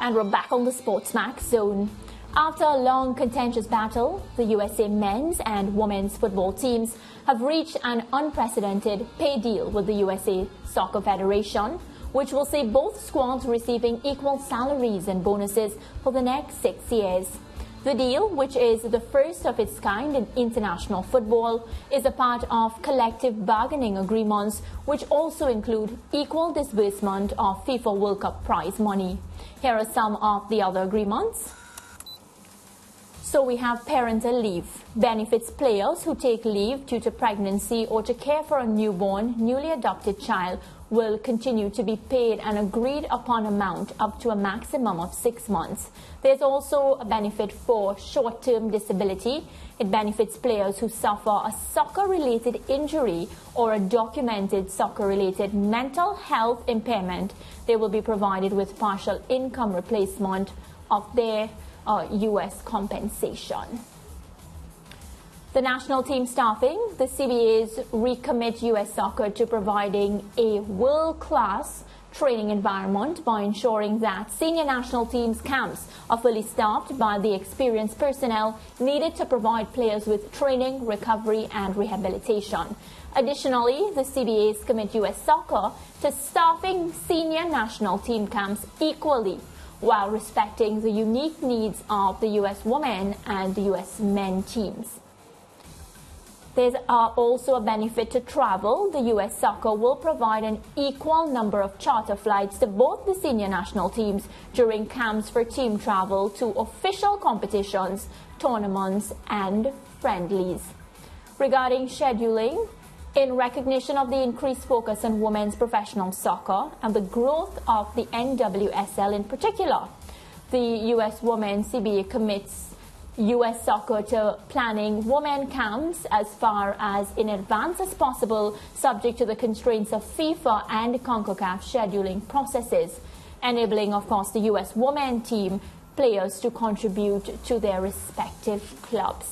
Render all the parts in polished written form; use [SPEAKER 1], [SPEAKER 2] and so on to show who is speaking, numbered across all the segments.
[SPEAKER 1] And we're back on the SportsMax zone. After a long contentious battle, the USA men's and women's football teams have reached an unprecedented pay deal with the USA Soccer Federation, which will see both squads receiving equal salaries and bonuses for the next 6 years. The deal, which is the first of its kind in international football, is a part of collective bargaining agreements, which also include equal disbursement of FIFA World Cup prize money. Here are some of the other agreements. So we have parental leave. Benefits players who take leave due to pregnancy or to care for a newborn, newly adopted child will continue to be paid an agreed upon amount up to a maximum of 6 months. There's also a benefit for short-term disability. It benefits players who suffer a soccer-related injury or a documented soccer-related mental health impairment. They will be provided with partial income replacement of their U.S. compensation. The national team staffing, the CBAs recommit U.S. Soccer to providing a world-class training environment by ensuring that senior national teams' camps are fully staffed by the experienced personnel needed to provide players with training, recovery and rehabilitation. Additionally, the CBAs commit U.S. Soccer to staffing senior national team camps equally, while respecting the unique needs of the U.S. women and the U.S. men teams. There's also a benefit to travel. The U.S. Soccer will provide an equal number of charter flights to both the senior national teams during camps for team travel to official competitions, tournaments and friendlies. Regarding scheduling, in recognition of the increased focus on women's professional soccer and the growth of the NWSL in particular, the U.S. Women's CBA commits U.S. Soccer to planning women camps as far as in advance as possible, subject to the constraints of FIFA and CONCACAF scheduling processes, enabling, of course, the U.S. women team players to contribute to their respective clubs.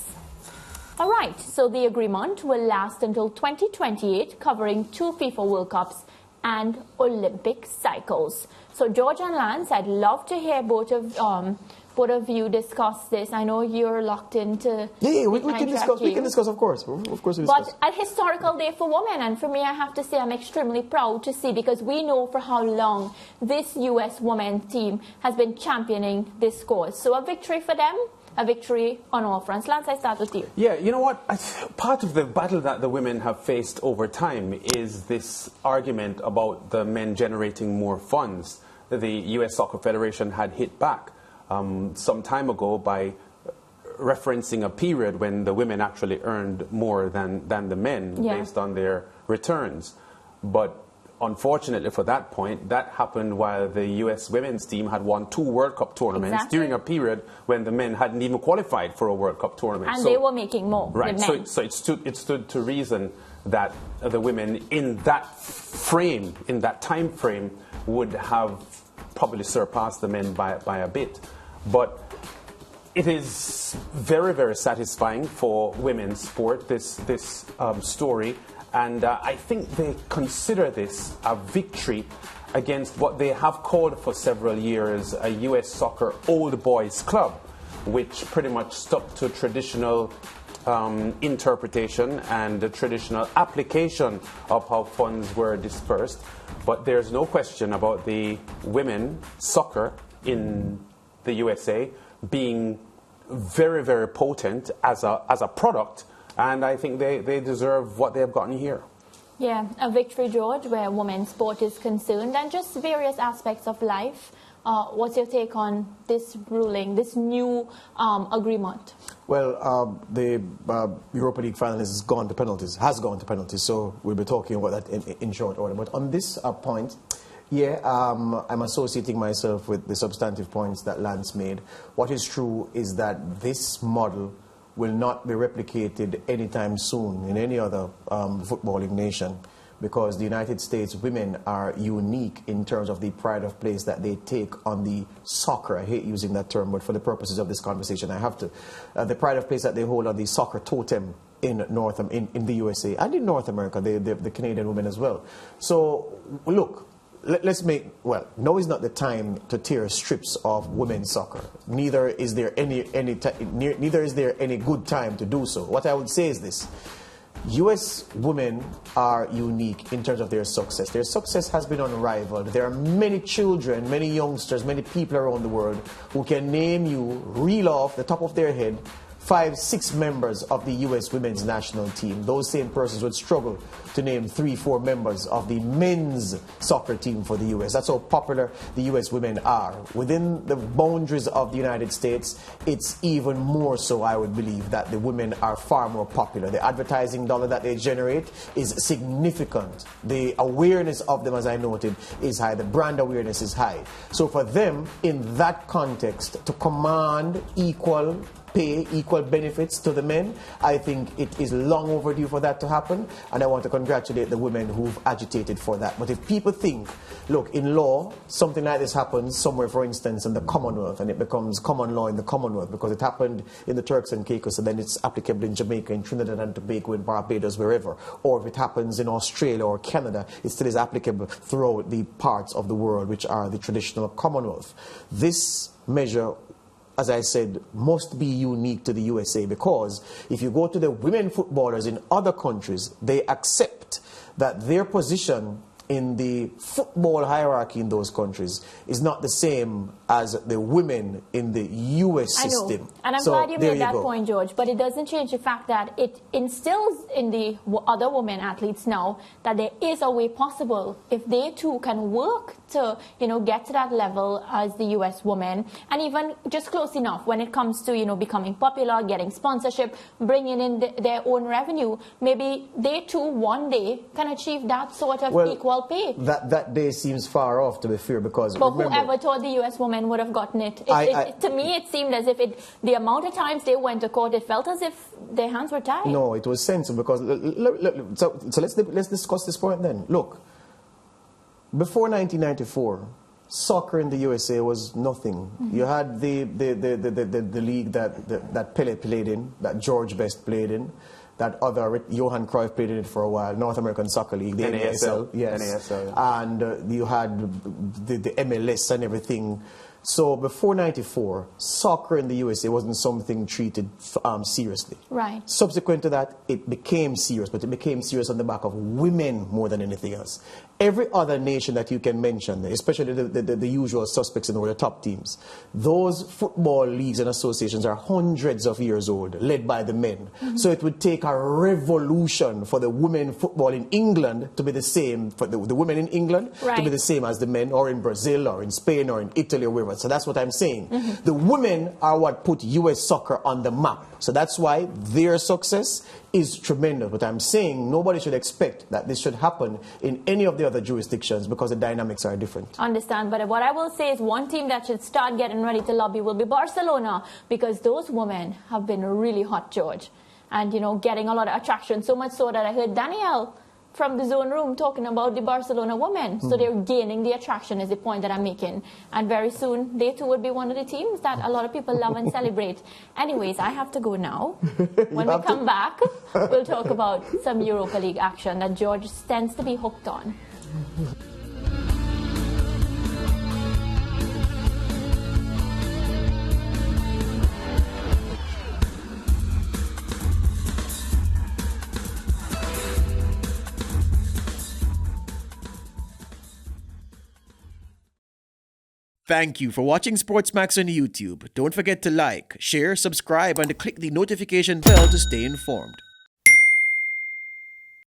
[SPEAKER 1] All right, so the agreement will last until 2028, covering 2 FIFA World Cups and Olympic cycles. So, George and Lance, I'd love to hear both of you discuss this. I know you're locked into...
[SPEAKER 2] Yeah, we can discuss. We can discuss, of course. Of course we discuss.
[SPEAKER 1] But a historical day for women, and for me, I have to say I'm extremely proud to see, because we know for how long this U.S. women's team has been championing this cause. So a victory for them, a victory on all fronts. Lance, I start with you.
[SPEAKER 3] Yeah, you know what? Part of the battle that the women have faced over time is this argument about the men generating more funds. The U.S. Soccer Federation had hit back some time ago by referencing a period when the women actually earned more than the men, based on their returns. But unfortunately for that point, that happened while the U.S. women's team had won 2 World Cup tournaments during a period when the men hadn't even qualified for a World Cup tournament.
[SPEAKER 1] And so, they were making more.
[SPEAKER 3] Right, so it stood to reason that the women in that frame, in that time frame, would have probably surpassed the men by a bit. But it is very, very satisfying for women's sport, this story. And I think they consider this a victory against what they have called for several years a U.S. Soccer old boys club, which pretty much stuck to traditional interpretation and the traditional application of how funds were dispersed. But there's no question about the women soccer in the USA being very, very potent as a product. And I think they deserve what they have gotten here.
[SPEAKER 1] Yeah, a victory, George, where women's sport is concerned, and just various aspects of life. What's your take on this ruling, this new agreement?
[SPEAKER 2] Well, the Europa League final has gone to penalties, so we'll be talking about that in short order. But on this point, I'm associating myself with the substantive points that Lance made. What is true is that this model will not be replicated anytime soon in any other footballing nation, because the United States women are unique in terms of the pride of place that they take on the soccer. I hate using that term, but for the purposes of this conversation, I have to. The pride of place that they hold on the soccer totem in the USA and in North America, the Canadian women as well. So, look, now is not the time to tear strips of women's soccer. Neither is there any good time to do so. What I would say is this. U.S. women are unique in terms of their success. Their success has been unrivaled. There are many children, many youngsters, many people around the world who can name you, reel off the top of their head, 5, 6 members of the U.S. women's national team. Those same persons would struggle to name 3, 4 members of the men's soccer team for the U.S. That's how popular the U.S. women are. Within the boundaries of the United States, it's even more so, I would believe, that the women are far more popular. The advertising dollar that they generate is significant. The awareness of them, as I noted, is high. The brand awareness is high. So for them, in that context, to command equal pay, equal benefits to the men, I think it is long overdue for that to happen, and I want to congratulate the women who've agitated for that. But if people think, look, in law, something like this happens somewhere, for instance, in the Commonwealth, and it becomes common law in the Commonwealth because it happened in the Turks and Caicos, and then it's applicable in Jamaica, in Trinidad and Tobago, in Barbados, wherever. Or if it happens in Australia or Canada, it still is applicable throughout the parts of the world which are the traditional Commonwealth. This measure, as I said, must be unique to the USA, because if you go to the women footballers in other countries, they accept that their position in the football hierarchy in those countries is not the same as the women in the US system.
[SPEAKER 1] I know, and I'm glad you made that point, George, but it doesn't change the fact that it instills in the other women athletes now that there is a way possible if they too can work to, get to that level as the US woman, and even just close enough when it comes to, becoming popular, getting sponsorship, bringing in their own revenue. Maybe they too one day can achieve that sort of equal pay.
[SPEAKER 2] That day seems far off, to be fair, because
[SPEAKER 1] but whoever thought the US women would have gotten it? To me, it seemed as if the amount of times they went to court, it felt as if their hands were tied.
[SPEAKER 2] No, it was sensible, because so let's discuss this point then. Look, before 1994, soccer in the USA was nothing. Mm-hmm. You had the league that Pele played in, that George Best played in, that other Johan Cruyff played in it for a while, North American Soccer League, the NASL, yes, NASL, yeah. And you had the MLS and everything. So before 94, soccer in the USA wasn't something treated seriously.
[SPEAKER 1] Right.
[SPEAKER 2] Subsequent to that, it became serious, but it became serious on the back of women more than anything else. Every other nation that you can mention, especially the usual suspects in the world, the top teams, those football leagues and associations are hundreds of years old, led by the men. Mm-hmm. So it would take a revolution for the women football in England to be the same, for the women in England to be the same as the men, or in Brazil, or in Spain, or in Italy, or wherever. So that's what I'm saying. Mm-hmm. The women are what put US soccer on the map. So that's why their success is tremendous. But I'm saying nobody should expect that this should happen in any of the other jurisdictions, because the dynamics are different.
[SPEAKER 1] Understand. But what I will say is one team that should start getting ready to lobby will be Barcelona, because those women have been really hot, George. And, getting a lot of attraction. So much so that I heard Danielle from the Zone Room talking about the Barcelona women. So they're gaining the attraction, is the point that I'm making. And very soon, they too would be one of the teams that a lot of people love and celebrate. Anyways, I have to go now. When we come back, we'll talk about some Europa League action that George tends to be hooked on.
[SPEAKER 4] Thank you for watching SportsMax on YouTube. Don't forget to like, share, subscribe, and to click the notification bell to stay informed.